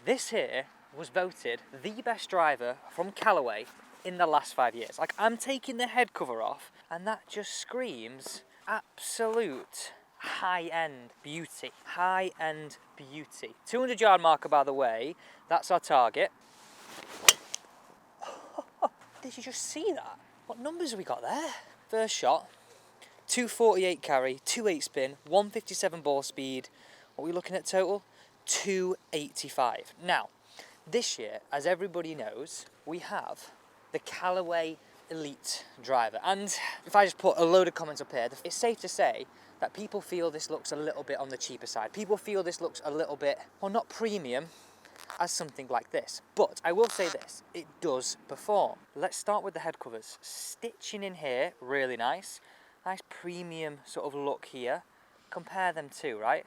This here was voted the best driver from Callaway in the last 5 years. Like, I'm taking the head cover off and that just screams absolute high-end beauty. High-end beauty. 200-yard marker, by the way, that's our target. Did you just see that? What numbers have we got there? First shot, 248 carry, 28 spin, 157 ball speed. What are we looking at total? 285. Now, this year, as everybody knows, we have the Callaway Elite driver. And if I just put a load of comments up here, it's safe to say that people feel this looks a little bit on the cheaper side. People feel this looks a little bit, well, not premium, as something like this. But I will say this, it does perform. Let's start with the head covers. Stitching in here, really nice. Nice premium sort of look here. Compare them too, right?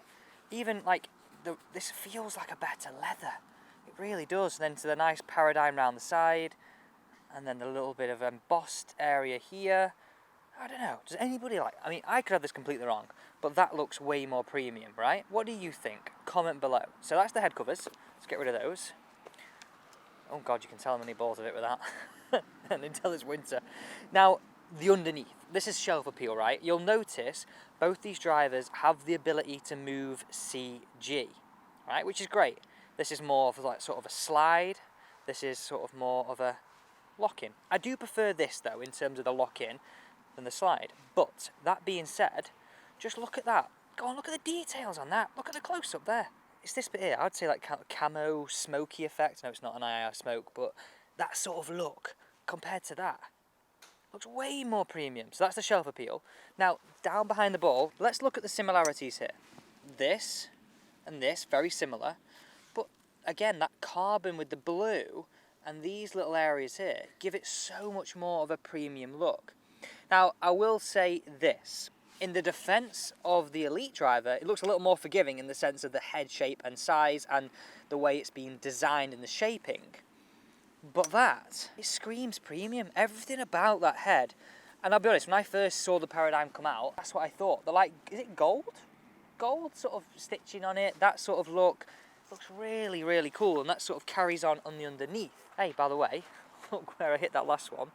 Even like, this feels like a better leather. It really does. And then to the nice Paradym round the side. And then the little bit of embossed area here. I don't know, does anybody like, I mean, I could have this completely wrong, but that looks way more premium, right? What do you think? Comment below. So that's the head covers. Let's get rid of those. Oh God, you can tell how many balls of it with that. And until it's winter. Now, the underneath. This is shelf appeal, right? You'll notice both these drivers have the ability to move CG, right? Which is great. This is more of like sort of a slide. This is sort of more of a lock-in. I do prefer this though, in terms of the lock-in, than the slide. But that being said, just look at that. Go on, look at the details on that. Look at the close-up there. It's this bit here. I'd say like camo, smoky effect. No, it's not an IR smoke, but that sort of look compared to that looks way more premium. So that's the shelf appeal. Now, down behind the ball, let's look at the similarities here. This and this, very similar. But again, that carbon with the blue and these little areas here give it so much more of a premium look. Now, I will say this. In the defense of the Elite driver, it looks a little more forgiving in the sense of the head shape and size and the way it's been designed in the shaping. But that, it screams premium. Everything about that head. And I'll be honest, when I first saw the Paradym come out, that's what I thought. They're like, is it gold? Gold sort of stitching on it, that sort of look. Looks really, really cool, and that sort of carries on the underneath. Hey, by the way, look where I hit that last one.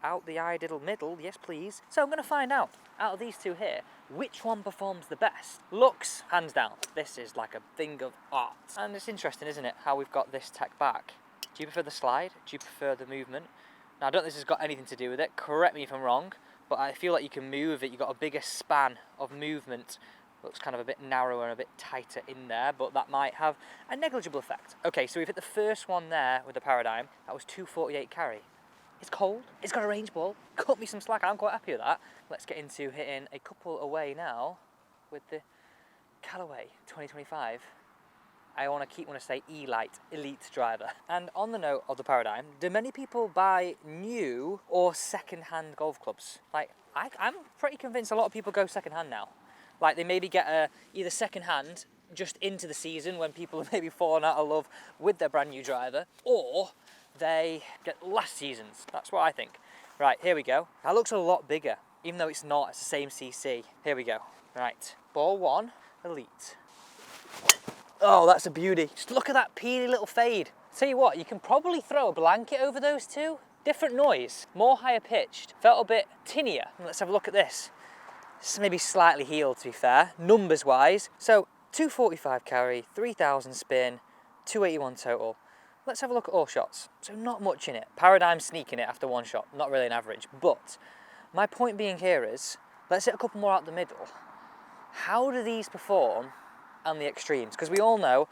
Out the idle middle, yes please. So I'm going to find out of these two here, which one performs the best. Looks, hands down. This is like a thing of art. And it's interesting, isn't it, how we've got this tech back. Do you prefer the slide? Do you prefer the movement? Now, I don't think this has got anything to do with it. Correct me if I'm wrong, but I feel like you can move it. You've got a bigger span of movement. Looks kind of a bit narrower and a bit tighter in there, but that might have a negligible effect. Okay, so we've hit the first one there with the Paradym. That was 248 carry. It's cold. It's got a range ball. Cut me some slack. I'm quite happy with that. Let's get into hitting a couple away now with the Callaway 2025. I want to say Elite driver. And on the note of the Paradym, do many people buy new or second-hand golf clubs? Like, I'm pretty convinced a lot of people go second-hand now. Like, they maybe get either second-hand just into the season when people are maybe falling out of love with their brand new driver, or they get last season's. That's what I think. Right, here we go. That looks a lot bigger, even though it's not. It's the same CC. Here we go. Right, ball one, Elite. Oh, that's a beauty. Just look at that peely little fade. Tell you what, you can probably throw a blanket over those two. Different noise, more higher pitched. Felt a bit tinnier. Let's have a look at this. This is maybe slightly heeled, to be fair, numbers wise. So 245 carry, 3000 spin, 281 total. Let's have a look at all shots. So not much in it. Paradym sneaking it after one shot, not really an average. But my point being here is, let's hit a couple more out the middle. How do these perform on the extremes? Because we all know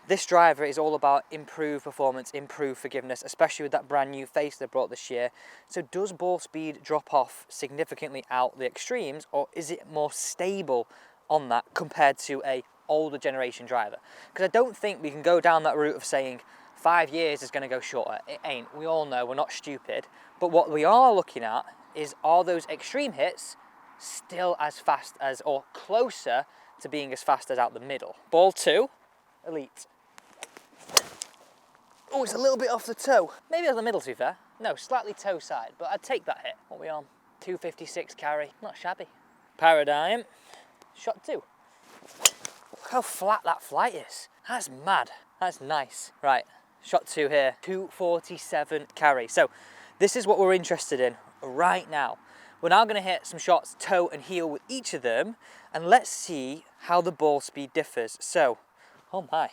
this driver is all about improved performance, improved forgiveness, especially with that brand new face they brought this year. So does ball speed drop off significantly out the extremes, or is it more stable on that compared to a older generation driver? Because I don't think we can go down that route of saying 5 years is going to go shorter. It ain't. We all know, we're not stupid. But what we are looking at is, are those extreme hits still as fast as, or closer to being as fast as out the middle? Ball two, Elite. Oh, it's a little bit off the toe. Maybe off the middle, to be fair. No, slightly toe side, but I'd take that hit. What are we on? 256 carry. Not shabby. Paradym. Shot two. Look how flat that flight is. That's mad. That's nice. Right, shot 2 here, 247 carry. So this is what we're interested in right now. We're now going to hit some shots toe and heel with each of them, and let's see how the ball speed differs. So, oh my.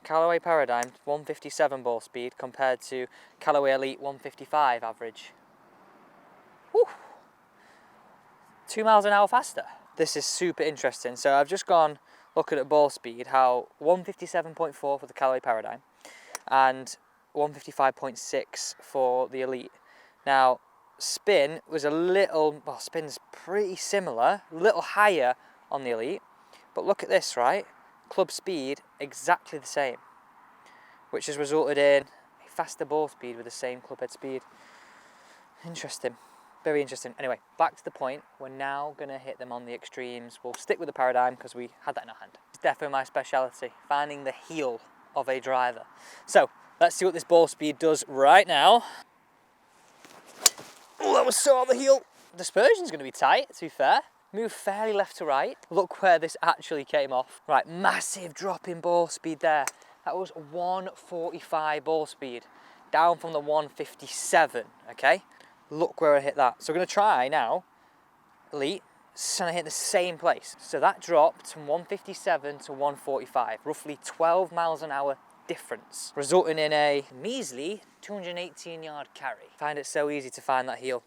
Callaway Paradym 157 ball speed compared to Callaway Elite 155 average. Whew. 2 miles an hour faster. This is super interesting. So I've just gone looking at ball speed, how 157.4 for the Callaway Paradym and 155.6 for the Elite. Now, spin was a little, well, spin's pretty similar, a little higher on the Elite, but look at this, right? Club speed exactly the same, which has resulted in a faster ball speed with the same club head speed. Interesting, very interesting. Anyway, back to the point, we're now going to hit them on the extremes. We'll stick with the Paradym because we had that in our hand. It's definitely my speciality, finding the heel of a driver. So, let's see what this ball speed does right now. Oh, that was so on the heel. Dispersion's going to be tight, to be fair. Move fairly left to right. Look where this actually came off. Right, massive drop in ball speed there. That was 145 ball speed, down from the 157, okay? Look where I hit that. So we're going to try now, Elite, and I hit the same place. So that dropped from 157 to 145, roughly 12 miles an hour difference, resulting in a measly 218-yard carry. I find it so easy to find that heel.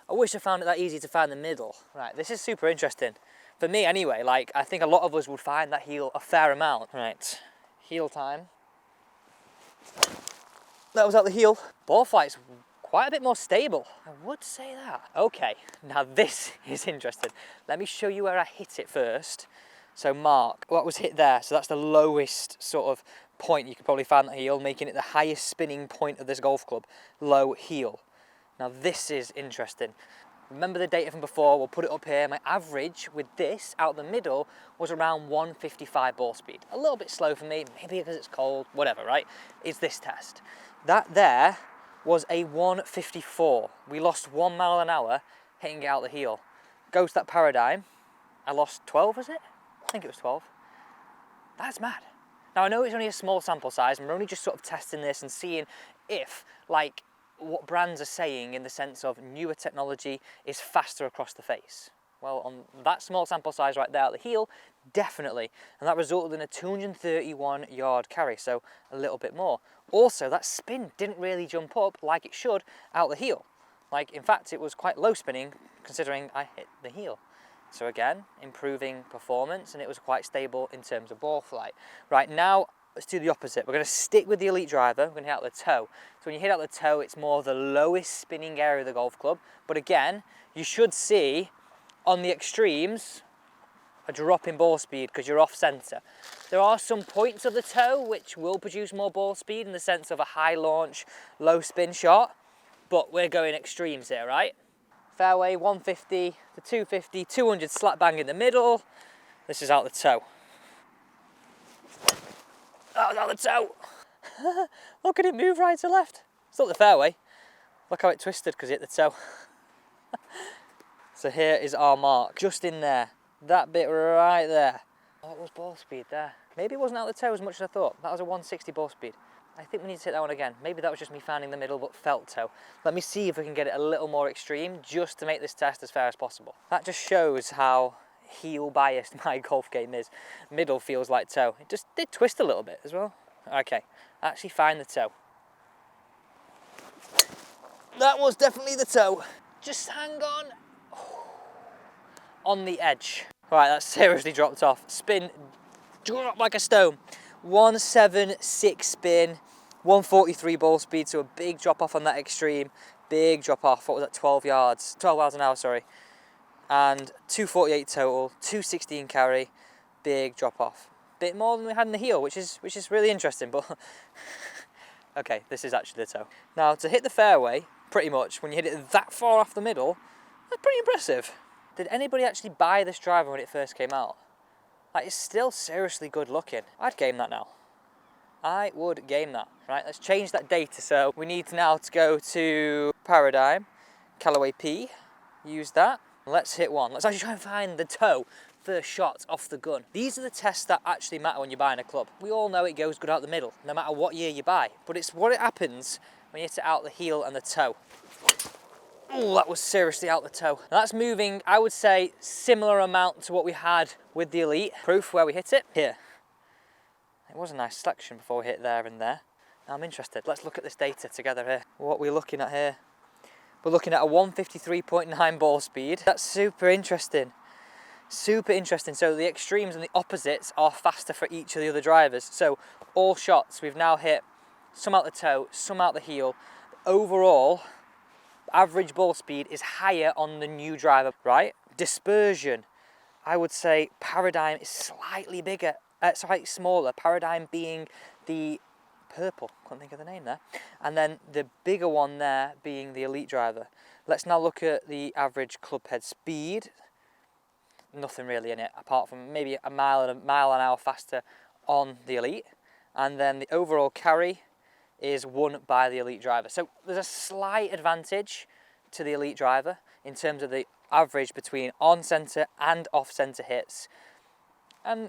I wish I found it that easy to find the middle. Right, this is super interesting. For me anyway, like, I think a lot of us would find that heel a fair amount. Right, heel time. That was out the heel. Ball flight's quite a bit more stable. I would say that. Okay, now this is interesting. Let me show you where I hit it first. So mark what was hit there. So that's the lowest sort of point you could probably find that heel, making it the highest spinning point of this golf club. Low heel. Now this is interesting. Remember the data from before, we'll put it up here. My average with this out the middle was around 155 ball speed. A little bit slow for me, maybe because it's cold, whatever, right? It's this test. That there was a 154. We lost 1 mile an hour hitting it out the heel. Goes to that Paradym. I lost 12, was it? I think it was 12. That's mad. Now I know it's only a small sample size and we're only just sort of testing this and seeing if, like, what brands are saying in the sense of newer technology is faster across the face. Well, on that small sample size right there at the heel, definitely. And that resulted in a 231-yard carry, so a little bit more. Also, that spin didn't really jump up like it should out the heel. Like, in fact, it was quite low spinning considering I hit the heel. So again, improving performance, and it was quite stable in terms of ball flight. Right, now let's do the opposite. We're going to stick with the Elite driver. We're going to hit out the toe. So when you hit out the toe, it's more the lowest spinning area of the golf club. But again, you should see on the extremes a drop in ball speed because you're off center. There are some points of the toe which will produce more ball speed in the sense of a high launch, low spin shot. But we're going extremes here, right? Fairway 150 to 250, 200 slap bang in the middle. This is out the toe. That was out the toe. Look at it move right to left. It's not the fairway. Look how it twisted because it hit the toe. So here is our mark, just in there. That bit right there. Oh, it was ball speed there. Maybe it wasn't out the toe as much as I thought. That was a 160 ball speed. I think we need to hit that one again. Maybe that was just me finding the middle but felt toe. Let me see if we can get it a little more extreme just to make this test as fair as possible. That just shows how heel biased my golf game is. Middle feels like toe. It just did twist a little bit as well. Okay, actually find the toe. That was definitely the toe. Just hang on. On the edge. Right, that seriously dropped off. Spin, dropped like a stone. 176 spin, 143 ball speed, so a big drop off on that extreme. Big drop off. What was that? 12 yards, 12 miles an hour, sorry. And 248 total, 216 carry, big drop off. Bit more than we had in the heel, which is really interesting, but okay, this is actually the toe. Now to hit the fairway, pretty much, when you hit it that far off the middle, that's pretty impressive. Did anybody actually buy this driver when it first came out? Like, it's still seriously good looking. I'd game that now. I would game that. Right, let's change that data. So we need now to go to Paradym, Callaway P, use that. Let's hit one. Let's actually try and find the toe first shot off the gun. These are the tests that actually matter when you're buying a club. We all know it goes good out the middle, no matter what year you buy, but it's what it happens when you hit it out the heel and the toe. Oh, that was seriously out the toe. Now that's moving, I would say, similar amount to what we had with the Elite. Proof where we hit it, here. It was a nice selection before we hit there and there. Now I'm interested, let's look at this data together here. What we're looking at here. We're looking at a 153.9 ball speed. That's super interesting. Super interesting. So the extremes and the opposites are faster for each of the other drivers. So all shots, we've now hit some out the toe, some out the heel. Overall, average ball speed is higher on the new driver, right? Dispersion, I would say Paradym is slightly bigger, slightly smaller. Paradym being the purple, couldn't think of the name there. And then the bigger one there being the Elite driver. Let's now look at the average club head speed. Nothing really in it, apart from maybe a mile an hour faster on the Elite. And then the overall carry is won by the Elite driver. So there's a slight advantage to the Elite driver in terms of the average between on-centre and off-centre hits. And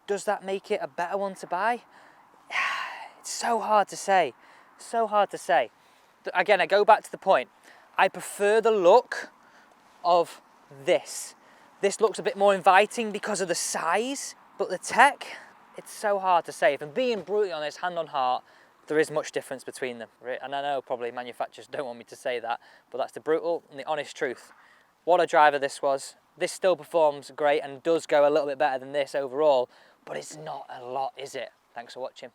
does that make it a better one to buy? It's so hard to say, so hard to say. Again, I go back to the point. I prefer the look of this. This looks a bit more inviting because of the size, but the tech, it's so hard to say. If I'm being brutally honest, hand on heart, there is much difference between them. And I know probably manufacturers don't want me to say that, but that's the brutal and the honest truth. What a driver this was. This still performs great and does go a little bit better than this overall, but it's not a lot, is it? Thanks for watching.